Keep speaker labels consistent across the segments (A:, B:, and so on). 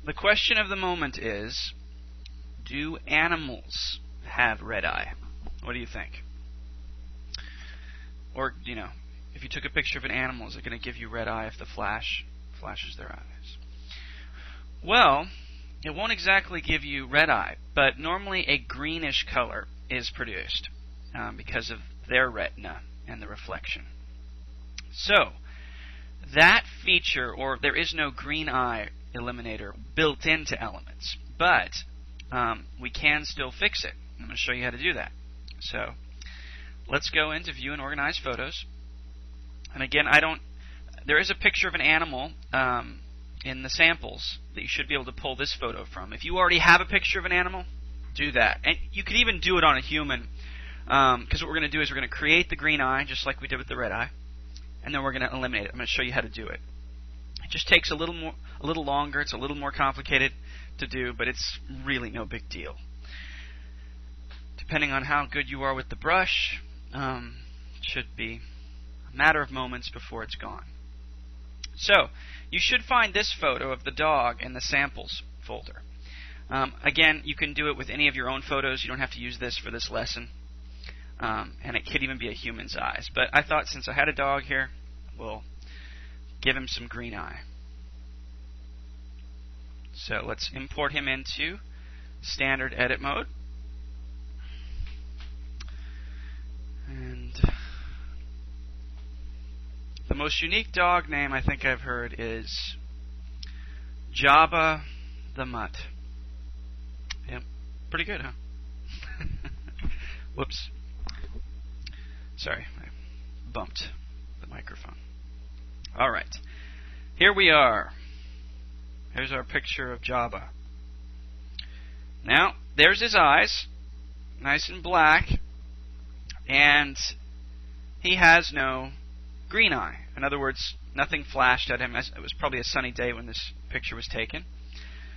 A: the question of the moment is, do animals have red eye? What do you think? Or, if you took a picture of an animal, is it going to give you red eye if the flash flashes their eyes? Well, it won't exactly give you red eye, but normally a greenish color is produced because of their retina and the reflection. So, that feature, or there is no green eye eliminator built into Elements, but we can still fix it. I'm going to show you how to do that. So, let's go into View and Organize Photos. And again, there is a picture of an animal in the samples that you should be able to pull this photo from. If you already have a picture of an animal, do that. And you could even do it on a human, because what we're going to do is we're going to create the green eye, just like we did with the red eye, and then we're going to eliminate it. I'm going to show you how to do it. It just takes a little longer. It's a little more complicated to do, but it's really no big deal. Depending on how good you are with the brush, it should be a matter of moments before it's gone. So, you should find this photo of the dog in the samples folder. Again, you can do it with any of your own photos. You don't have to use this for this lesson. And it could even be a human's eyes. But I thought since I had a dog here, we'll give him some green eye. So let's import him into standard edit mode. And the most unique dog name I think I've heard is Jabba the Mutt. Yep, pretty good, huh? Whoops. Sorry, I bumped the microphone. Alright, here we are. Here's our picture of Jabba. Now, there's his eyes, nice and black, and he has no green eye. In other words, nothing flashed at him. It was probably a sunny day when this picture was taken.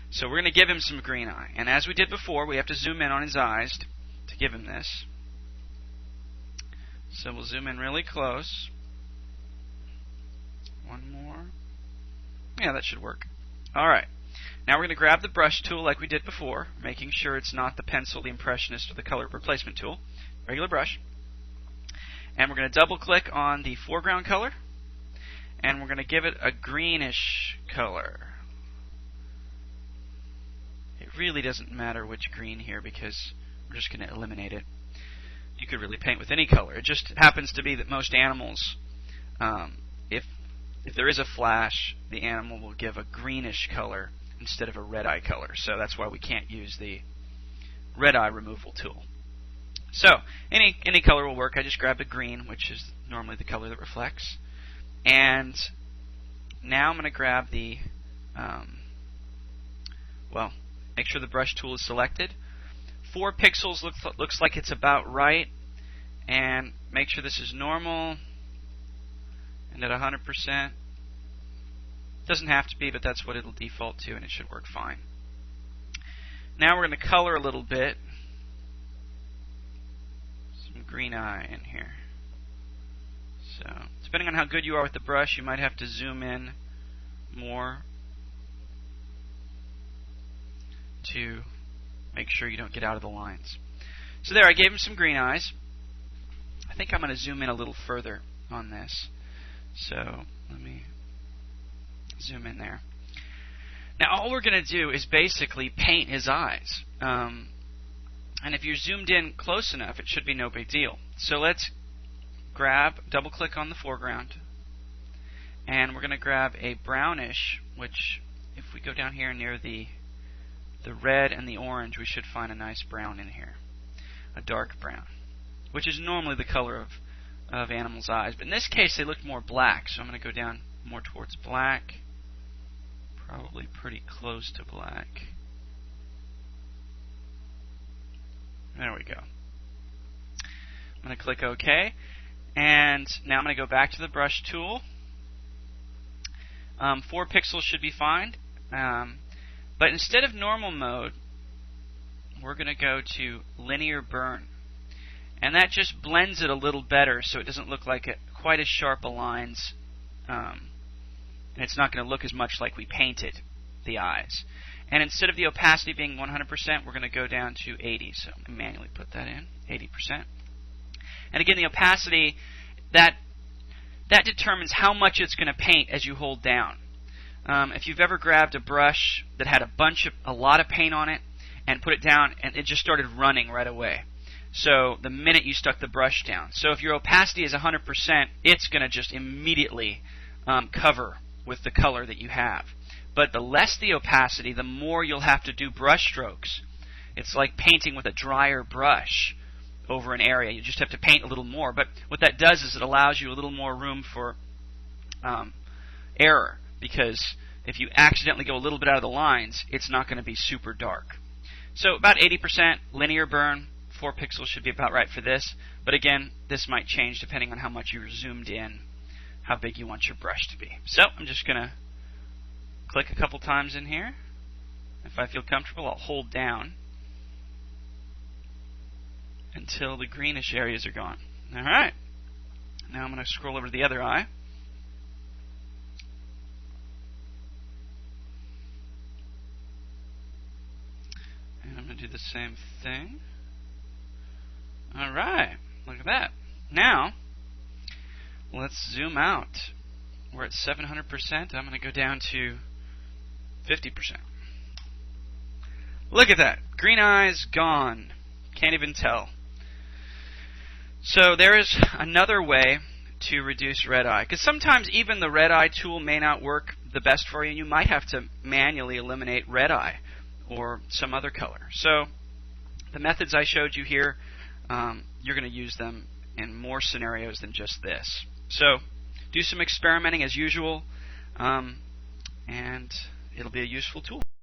A: So we're going to give him some green eye. And as we did before, we have to zoom in on his eyes to give him this. So we'll zoom in really close. One more. Yeah, that should work. Alright. Now we're going to grab the brush tool like we did before, making sure it's not the pencil, the impressionist, or the color replacement tool. Regular brush. And we're going to double click on the foreground color, and we're going to give it a greenish color. It really doesn't matter which green here because we're just going to eliminate it. You could really paint with any color. It just happens to be that most animals, if there is a flash, the animal will give a greenish color instead of a red eye color. So that's why we can't use the red eye removal tool. So, any color will work. I just grabbed a green, which is normally the color that reflects. And now I'm going to grab the, make sure the brush tool is selected. 4 pixels looks like it's about right. And make sure this is normal and at 100%. Doesn't have to be, but that's what it'll default to, and it should work fine. Now we're going to color a little bit. Some green eye in here. So, depending on how good you are with the brush, you might have to zoom in more to make sure you don't get out of the lines. So there, I gave him some green eyes. I think I'm going to zoom in a little further on this. So, let me zoom in there. Now, all we're going to do is basically paint his eyes. And if you're zoomed in close enough, it should be no big deal. So let's double-click on the foreground, and we're going to grab a brownish, which, if we go down here near the red and the orange, we should find a nice brown in here, a dark brown, which is normally the color of animals' eyes. But in this case, they look more black, so I'm going to go down more towards black, probably pretty close to black. There we go. I'm going to click OK, and now I'm going to go back to the brush tool. 4 pixels should be fine, but instead of normal mode, we're going to go to linear burn, and that just blends it a little better so it doesn't look like quite as sharp a lines, and it's not going to look as much like we painted the eyes. And instead of the opacity being 100%, we're going to go down to 80. So I'm going to manually put that in, 80%. And again, the opacity, that determines how much it's going to paint as you hold down. If you've ever grabbed a brush that had a lot of paint on it and put it down, and it just started running right away. So the minute you stuck the brush down. So if your opacity is 100%, it's going to just immediately cover with the color that you have. But the less the opacity, the more you'll have to do brush strokes. It's like painting with a drier brush over an area. You just have to paint a little more. But what that does is it allows you a little more room for error, because if you accidentally go a little bit out of the lines, it's not going to be super dark. So about 80% linear burn, 4 pixels should be about right for this. But again, this might change depending on how much you're zoomed in, how big you want your brush to be. So I'm just going to click a couple times in here. If I feel comfortable, I'll hold down until the greenish areas are gone. Alright. Now I'm going to scroll over to the other eye. And I'm going to do the same thing. Alright. Look at that. Now, let's zoom out. We're at 700%. I'm going to go down to 50%. Look at that. Green eyes gone. Can't even tell. So there is another way to reduce red eye, because sometimes even the red eye tool may not work the best for you. You might have to manually eliminate red eye or some other color. So the methods I showed you here, you're going to use them in more scenarios than just this. So do some experimenting as usual, and it'll be a useful tool.